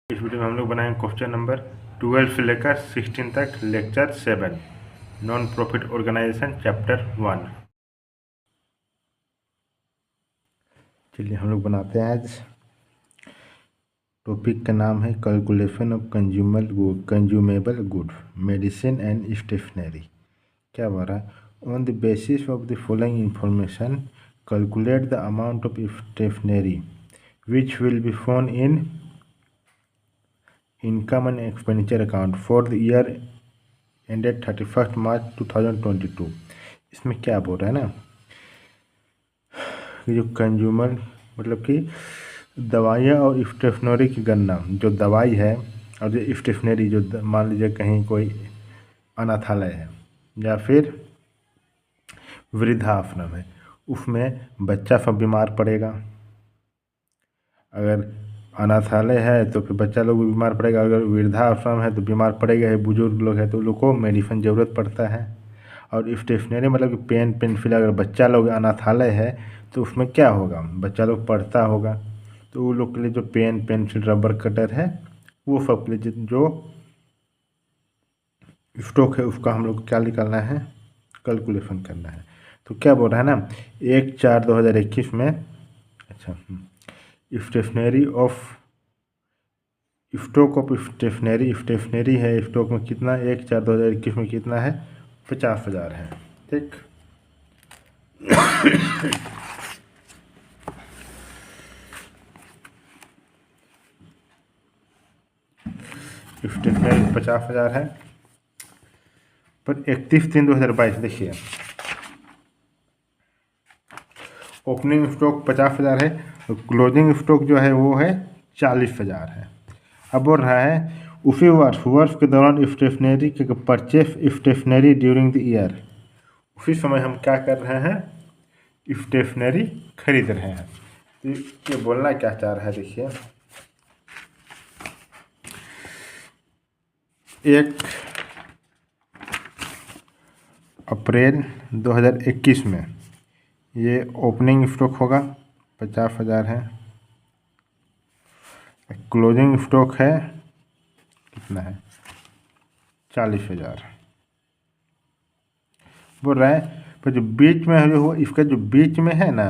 इस वीडियो में हम लोग बनाएंगे क्वेश्चन नंबर 12 से लेकर 16 तक lecture 7 non profit organisation chapter 1। चलिए हम लोग बनाते हैं। आज टॉपिक का नाम है calculation of consumable good medicine and stationery. क्या बोल रहा है? On the basis of the following information calculate the amount of stationery which will be found in income and expenditure account for the year ended 31 March 2022। इसमें क्या बोल रहा है ना कि जो कंज्यूमर मतलब कि दवाइयाँ और स्टेशनरी की गणना, जो दवाई है और जो स्टेशनरी, जो मान लीजिए कहीं कोई अनाथालय है या फिर वृद्धाश्रम है, उसमें बच्चा सब बीमार पड़ेगा। अगर अनाथालय है तो फिर बच्चा लोग भी बीमार पड़ेगा, अगर वृद्धाश्रम है तो बीमार पड़ेगा, बुजुर्ग लोग हैं तो उन लोग को मेडिसिन ज़रूरत पड़ता है। और स्टेशनरी मतलब कि पेन पेंसिल, अगर बच्चा लोग अनाथालय है तो उसमें क्या होगा, बच्चा लोग पढ़ता होगा तो वो लोग के लिए जो पेन पेंसिल रबर कटर है वो सब के लिए जो स्टॉक है उसका हम लोग क्या निकालना है, कैलकुलेशन करना है। तो क्या बोल रहा है ना, 1/4/2021 में stationery of stock of stationery है, स्टॉक में कितना 1/4/2021 में कितना है, 50,000 है। ठीक, स्टेशनरी 50,000 है। पर 31/3/2022 देखिए, ओपनिंग स्टॉक 50,000 है और क्लोजिंग स्टॉक जो है वो है 40,000 है। अब बोल रहा है उसी वर्ष के दौरान स्टेशनरी के purchase stationery during the year, उसी समय हम क्या कर रहे हैं, स्टेशनरी खरीद रहे हैं। तो ये बोलना क्या चाह रहा है, देखिए 1 अप्रैल 2021 में ये ओपनिंग स्टॉक होगा 50,000 है, क्लोजिंग स्टॉक है कितना है, 40,000 बोल रहा है। पर जो बीच में जो हो, इसका जो बीच में है ना,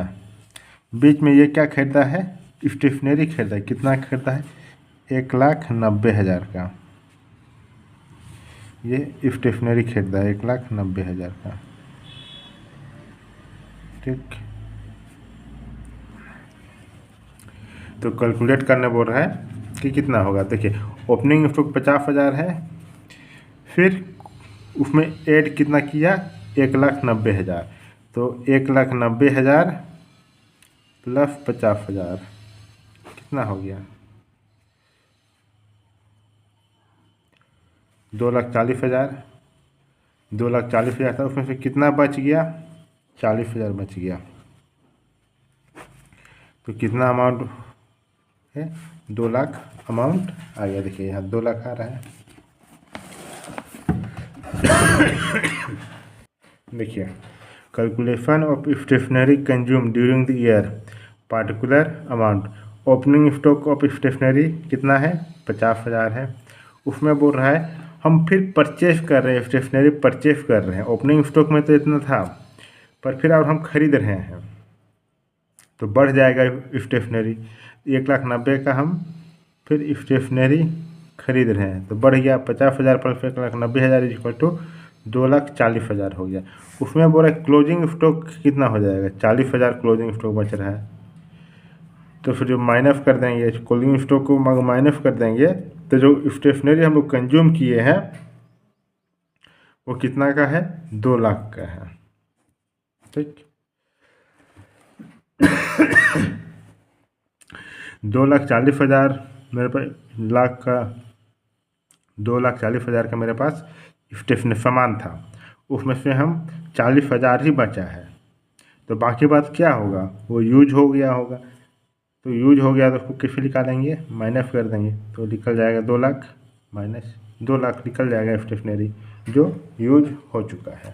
बीच में ये क्या खरीदा है, स्टेशनरी खरीदा है। कितना खरीदा है, 1,90,000 का ये स्टेशनरी खरीदा है, 1,90,000 का। ठीक, तो कैलकुलेट करने बोल रहा है कि कितना होगा। देखिए ओपनिंग स्टॉक 50,000 है, फिर उसमें ऐड कितना किया, 1,90,000। तो 1,90,000 प्लस 50,000 कितना हो गया, 2,40,000। 2,40,000 था, उसमें से कितना बच गया, 40,000 बच गया। तो कितना अमाउंट है, 2 लाख अमाउंट आ गया। देखिए यहाँ 2 लाख आ रहा है। देखिए calculation of stationery consume during the year particular amount, opening stock of stationery कितना है, 50,000 है। उसमें बोल रहा है हम फिर परचेस कर रहे हैं, स्टेशनरी परचेस कर रहे हैं। ओपनिंग स्टॉक में तो इतना था, पर फिर अब हम खरीद रहे हैं तो बढ़ जाएगा स्टेशनरी। 1,90,000 का हम फिर स्टेशनरी खरीद रहे हैं तो बढ़ गया 50,000 प्लस 1,90,000 इक्वल टू 2,40,000 हो गया। उसमें बोला क्लोजिंग स्टॉक कितना हो जाएगा, 40,000 क्लोजिंग स्टॉक बच रहा है। तो फिर जो माइनस कर देंगे, क्लोजिंग स्टॉक को माइनस कर देंगे तो जो स्टेशनरी हम लोग कंज्यूम किए हैं वो कितना का है, 2 लाख का है। ठीक, 2,40,000 मेरे पास लाख का, 2,40,000 का मेरे पास स्टेशनरी सामान था, उसमें से हम 40,000 ही बचा है। तो बाकी बात क्या होगा, वो यूज हो गया होगा। तो यूज हो गया तो उसको कैसे निकालेंगे, माइनस कर देंगे तो निकल जाएगा 2 लाख माइनस 2 लाख निकल जाएगा स्टेशनरी जो यूज हो चुका है।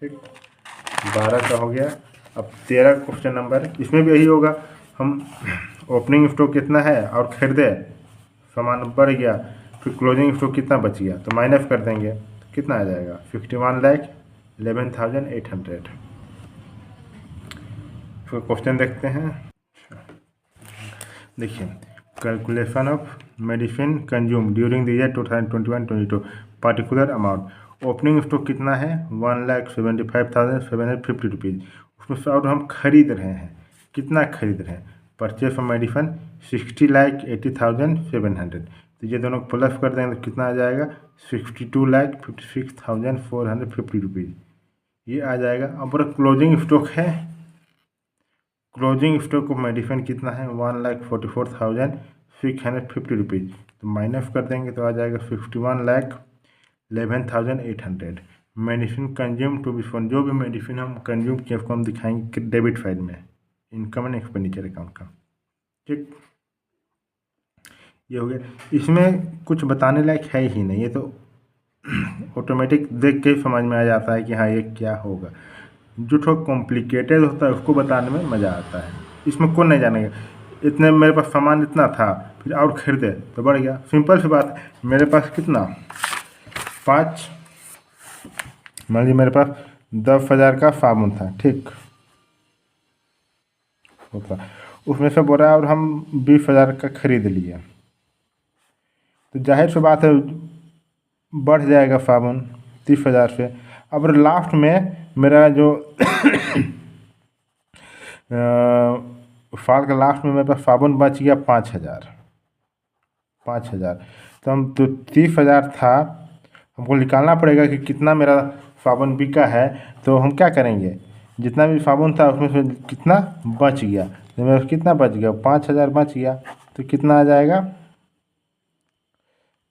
ठीक, 12 का हो गया। अब 13 क्वेश्चन नंबर, इसमें भी यही होगा। हम ओपनिंग स्टॉक कितना है और खरीदे सामान बढ़ गया, फिर क्लोजिंग स्टॉक कितना बच गया तो माइनस कर देंगे, तो कितना आ जाएगा 51,11,800। फिर क्वेश्चन देखते हैं। देखिए, calculation of medicine consume during the year 2021-22 particular amount. Opening stock कितना है 1,75,750 रुपीज़। उसमें से और हम खरीद रहे हैं, कितना खरीद रहे हैं, परचेस ऑफ मेडिसिन 60,80,700। तो ये दोनों प्लस कर देंगे तो कितना आ जाएगा 62,56,450 रुपीज़, ये आ जाएगा। अब क्लोजिंग स्टॉक है, क्लोजिंग स्टॉक ऑफ मेडिसिन कितना है 1,44,650 रुपीज़, तो माइनस कर देंगे तो आ जाएगा 51,11,800। Medicine consume to be found, जो भी मेडिसिन हम कंज्यूम किए उसको हम दिखाएंगे डेबिट साइड में, इनकम एंड एक्सपेंडिचर अकाउंट का। ठीक, ये हो गया। इसमें कुछ बताने लायक है ही नहीं, ये तो ऑटोमेटिक देख के ही समझ में आ जाता है कि हाँ ये क्या होगा। जो थोड़ा कॉम्प्लिकेटेड होता है उसको बताने में मज़ा आता है, इसमें कौन नहीं जानेगा। इतने मेरे पास सामान इतना था, फिर और खरीदे तो बढ़ गया, सिंपल सी बात। मेरे पास कितना 5, मान लीजिए मेरे पास 10,000 का साबुन था, ठीक होता, उसमें से बोरा और हम 20,000 का खरीद लिए, तो जाहिर सी बात है बढ़ जाएगा साबुन 30,000 से। अब लास्ट में मेरा जो साल का लास्ट में मेरे पास साबुन बच गया 5,000। तो हम तो 30,000 था, हमको निकालना पड़ेगा कि कितना मेरा साबुन बिका है। तो हम क्या करेंगे, जितना भी साबुन था उसमें से कितना बच गया, तो मेरा कितना बच गया 5,000 बच गया, तो कितना आ जाएगा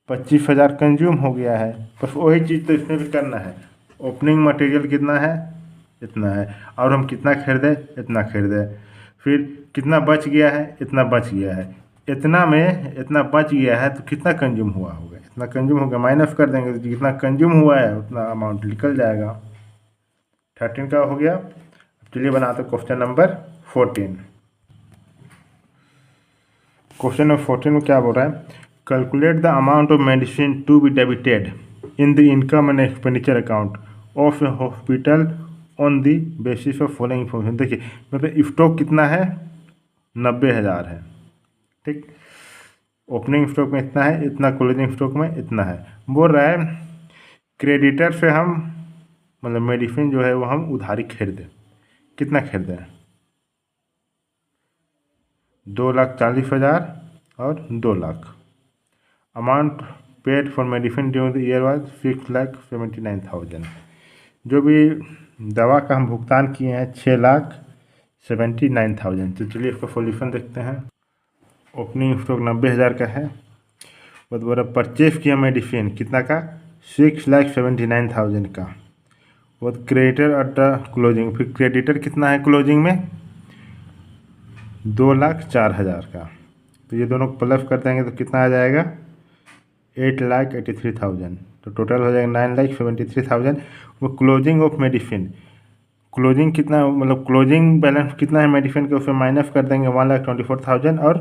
25,000 कंज्यूम हो गया है। बस वही चीज़ तो इसमें भी करना है। ओपनिंग मटेरियल कितना है, इतना है, और हम कितना खरीदे, इतना खरीदे, फिर कितना बच गया है, इतना बच गया है, इतना में इतना बच गया है, तो कितना कंज्यूम हुआ होगा, इतना कंज्यूम होगा, माइनस कर देंगे तो जितना कंज्यूम हुआ है उतना अमाउंट निकल जाएगा। 13 का हो गया। चलिए बनाते क्वेश्चन नंबर 14। क्वेश्चन नंबर 14 में क्या बोल रहा है, calculate the amount of medicine to be debited in the income and expenditure account of a hospital on the basis of following information. देखिए मतलब स्टॉक कितना है 90,000 है, ठीक, ओपनिंग स्टॉक में इतना है, इतना क्लोजिंग स्टॉक में इतना है। बोल रहा है क्रेडिटर से हम मतलब मेडिसिन जो है वो हम उधारी खरीदें, कितना खरीदें 2,40,000 और 2 lakh. Amount paid for medicine during the year was 6,79,000। जो भी दवा का हम भुगतान किए हैं 6,79,000। तो चलिए इसका सॉल्यूशन देखते हैं। ओपनिंग स्टॉक 90,000 का है, बहुत बड़ा परचेज किया मेडिसिन कितना का 6,79,000 का। बहुत क्रेडिटर एट द क्लोजिंग, फिर क्रेडिटर कितना है क्लोजिंग में 2,04,000 का। तो ये दोनों प्लस कर देंगे तो कितना आ जाएगा 8,83,000। तो टोटल हो जाएगा 9,73,000। वो क्लोजिंग ऑफ मेडिसिन, क्लोजिंग कितना मतलब क्लोजिंग बैलेंस कितना है मेडिसिन के, उससे माइनस कर देंगे 1,24,000 और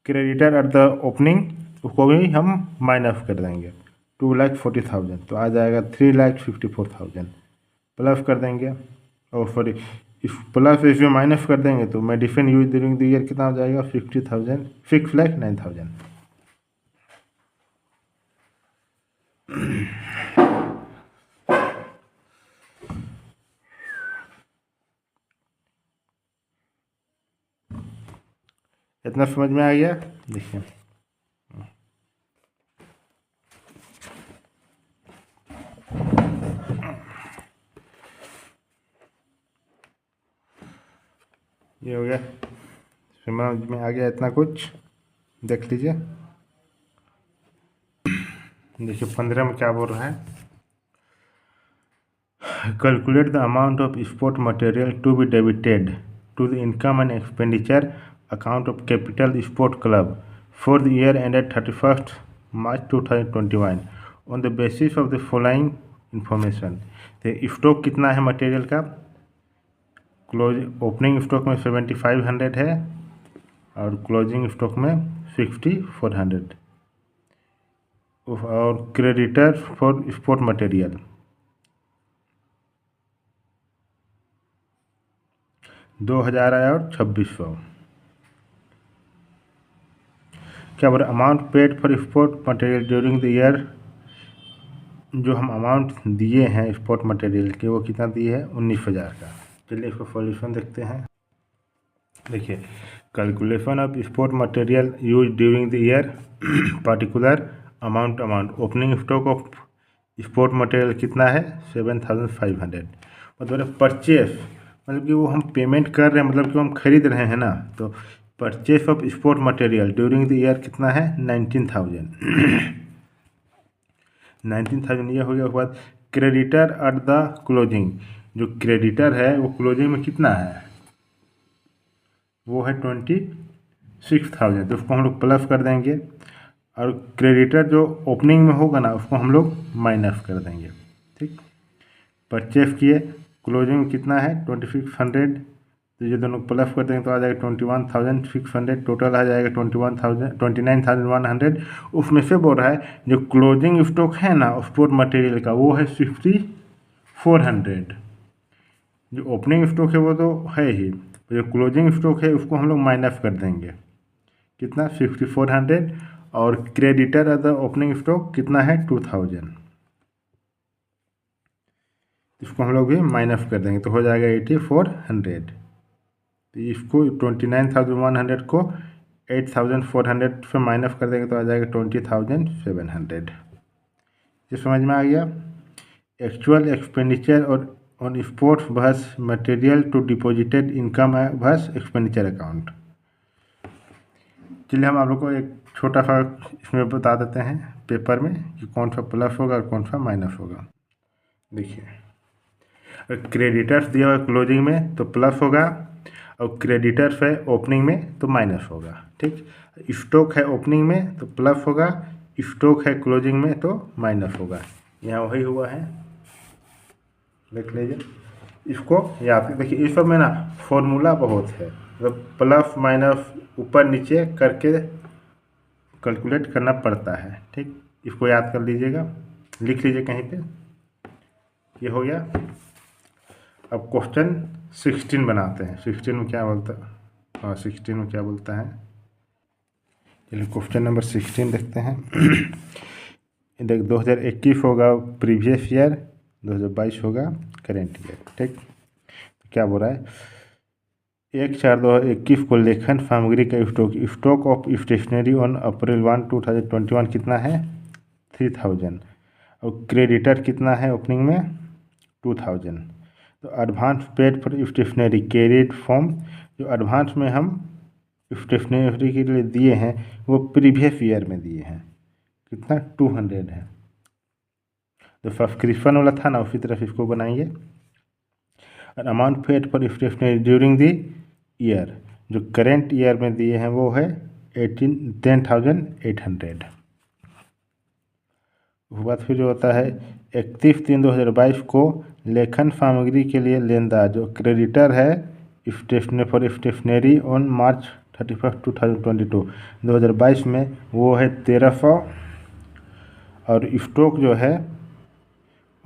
क्रेडिटर एट द ओपनिंग उसको भी हम माइनस कर देंगे 2,40,000। तो आ जाएगा 3,54,000 प्लस कर देंगे, और सॉरी इस प्लस इसमें माइनस कर देंगे तो medicine use during the year कितना हो जाएगा 60,000, 6,09,000। इतना समझ में आ गया। देखिए ये हो गया, समझ में आ गया इतना कुछ, देख लीजिए। देखिए 15 में क्या बोल रहा है, calculate the amount of sport material to be debited to the income and expenditure account of Capital Sport Club for the year ended 31 March 2021 on the basis of the following information. तो stock कितना है material का, close opening stock में 7,500 है और closing stock में 6,400। और creditor for sport material 2000 आया और 2600। क्या बोला, amount paid for sport material during the year, जो हम अमाउंट दिए हैं स्पोर्ट मटेरियल के वो कितना दिए है 19,000 का। चलिए इसको सॉल्यूशन देखते हैं। देखिए, calculation of sport material use during the year particular amount opening stock of sport material कितना है 7,500। मतलब परचेस, मतलब कि वो हम पेमेंट कर रहे हैं, मतलब कि हम खरीद रहे हैं ना, तो purchase of sport material during the year कितना है 19,000। 19,000 ये हो गया। उसके बाद क्रेडिटर एट द क्लोजिंग, जो क्रेडिटर है वो क्लोजिंग में कितना है, वो है 26,000, तो उसको हम लोग प्लस कर देंगे। और क्रेडिटर जो ओपनिंग में होगा ना उसको हम लोग माइनस कर देंगे। ठीक, परचेस किए, क्लोजिंग में कितना है 2600, तो ये दोनों प्लस कर देंगे तो आ जाएगा 21,600, टोटल आ जाएगा 29,100। उसमें से बोल रहा है जो क्लोजिंग स्टॉक है ना स्पोर्ट मटेरियल का वो है 6,400। जो ओपनिंग स्टॉक है वो तो है ही, जो क्लोजिंग स्टॉक है उसको हम लोग माइनस कर देंगे, कितना 6,400। और creditor of the opening stock कितना है 2,000, इसको हम लोग भी माइनस कर देंगे तो हो जाएगा 8,400। तो इसको 29,100 को 8,400 से माइनस कर देंगे तो आ जाएगा 20,700। ये समझ में आ गया। एक्चुअल एक्सपेंडिचर और ऑन स्पोर्ट्स बस मटेरियल टू डिपॉजिटेड इनकम बस एक्सपेंडिचर अकाउंट। चलिए हम आप लोग को एक छोटा सा इसमें बता देते हैं पेपर में कि कौन सा प्लस होगा और कौन सा माइनस होगा। देखिए, क्रेडिटर्स दिया हुआ क्लोजिंग में तो प्लस होगा, और क्रेडिटर्स है ओपनिंग में तो माइनस होगा। ठीक, स्टॉक है ओपनिंग में तो प्लस होगा, स्टॉक है क्लोजिंग में तो माइनस होगा। यहाँ वही हुआ है, देख लीजिए इसको याद। देखिए इस सब में ना फॉर्मूला बहुत है, मतलब प्लस माइनस ऊपर नीचे करके कैलकुलेट करना पड़ता है। ठीक, इसको याद कर लीजिएगा, लिख लीजिए कहीं पे। ये हो गया। अब क्वेश्चन 16 बनाते हैं। 16 में क्या बोलता है, हाँ 16 में क्या बोलता है, चलिए क्वेश्चन नंबर 16 देखते हैं। देख 2021 होगा प्रीवियस ईयर, 2022 होगा करेंट ईयर। ठीक, तो क्या बोल रहा है, 1/4/2021 को लेखन सामग्री का stock of stationery on April 1, 2021 कितना है 3,000, और क्रेडिटर कितना है ओपनिंग में 2,000। तो advance paid for stationery carried forward, जो एडवांस में हम स्टेशनरी के लिए दिए हैं वो प्रीवियस ईयर में दिए हैं, कितना 200 है। तो सब्सक्रिप्शन वाला था ना उसी तरह इसको बनाएंगे। और amount paid for stationery during the year, जो करेंट ईयर में दिए हैं वो है 10,800। उसके बाद फिर जो होता है 31/3/2022 को लेखन सामग्री के लिए लेनदार, जो क्रेडिटर है stationery for stationery on March 31, 2022 2022 में वो है 1,300, और स्टॉक जो है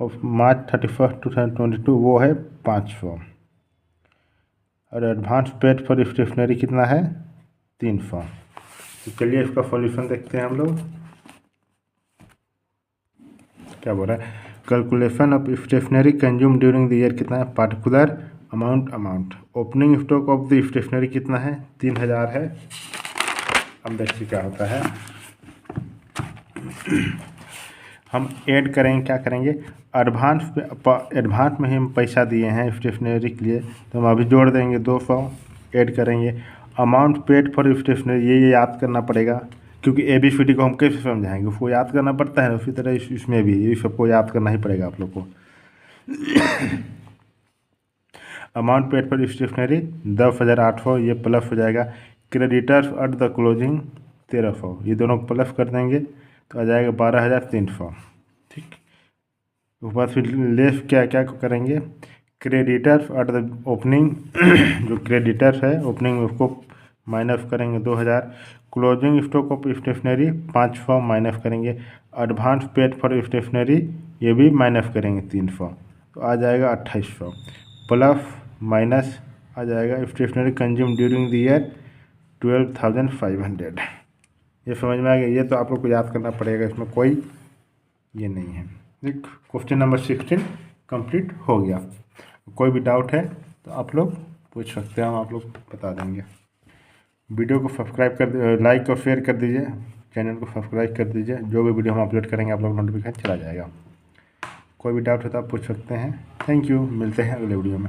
मार्च 31, 2022 वो है 500, और एडवांस पेड फॉर स्टेशनरी कितना है 300। तो चलिए इसका सॉल्यूशन देखते हैं हम लोग। क्या बोल रहा है, calculation of stationery consume during the year कितना है particular amount opening stock of the stationery कितना है 3,000 है। अब देखिए क्या होता है, हम ऐड करेंगे, क्या करेंगे, एडवांस में ही हम पैसा दिए हैं स्टेशनरी के लिए तो हम अभी जोड़ देंगे 200, ऐड करेंगे। अमाउंट पेड फॉर स्टेशनरी ये याद करना पड़ेगा, क्योंकि ABCD को हम कैसे समझाएंगे, उसको याद करना पड़ता है ना, उसी तरह इसमें भी ये सबको याद करना ही पड़ेगा आप लोग को। अमाउंट पेड फॉर स्टेशनरी 10,800, ये प्लस हो जाएगा। क्रेडिटर्स एट द क्लोजिंग 1,300, ये दोनों प्लस कर देंगे तो आ जाएगा 12,300। ठीक, उसके बाद फिर लेस क्या क्या करेंगे, क्रेडिटर्स एट द ओपनिंग, जो क्रेडिटर्स है ओपनिंग में उसको माइनस करेंगे 2000। Closing stock of stationery 500 minus करेंगे। एडवांस पेड फॉर स्टेशनरी ये भी माइनस करेंगे 300, तो आ जाएगा 2800। प्लस माइनस आ जाएगा stationery consume during the year 12,500। ये समझ में आ गया। ये तो आप लोग को याद करना पड़ेगा, इसमें कोई ये नहीं है। ठीक, क्वेश्चन नंबर 16 कंप्लीट हो गया। कोई भी डाउट है तो आप लोग पूछ सकते हैं, हम आप लोग बता देंगे। वीडियो को सब्सक्राइब कर लाइक और शेयर कर दीजिए, चैनल को सब्सक्राइब कर दीजिए। जो भी वीडियो हम अपलोड करेंगे आप लोग नोटिफिकेशन चला जाएगा। कोई भी डाउट है तो आप पूछ सकते हैं। थैंक यू, मिलते हैं अगले वीडियो में।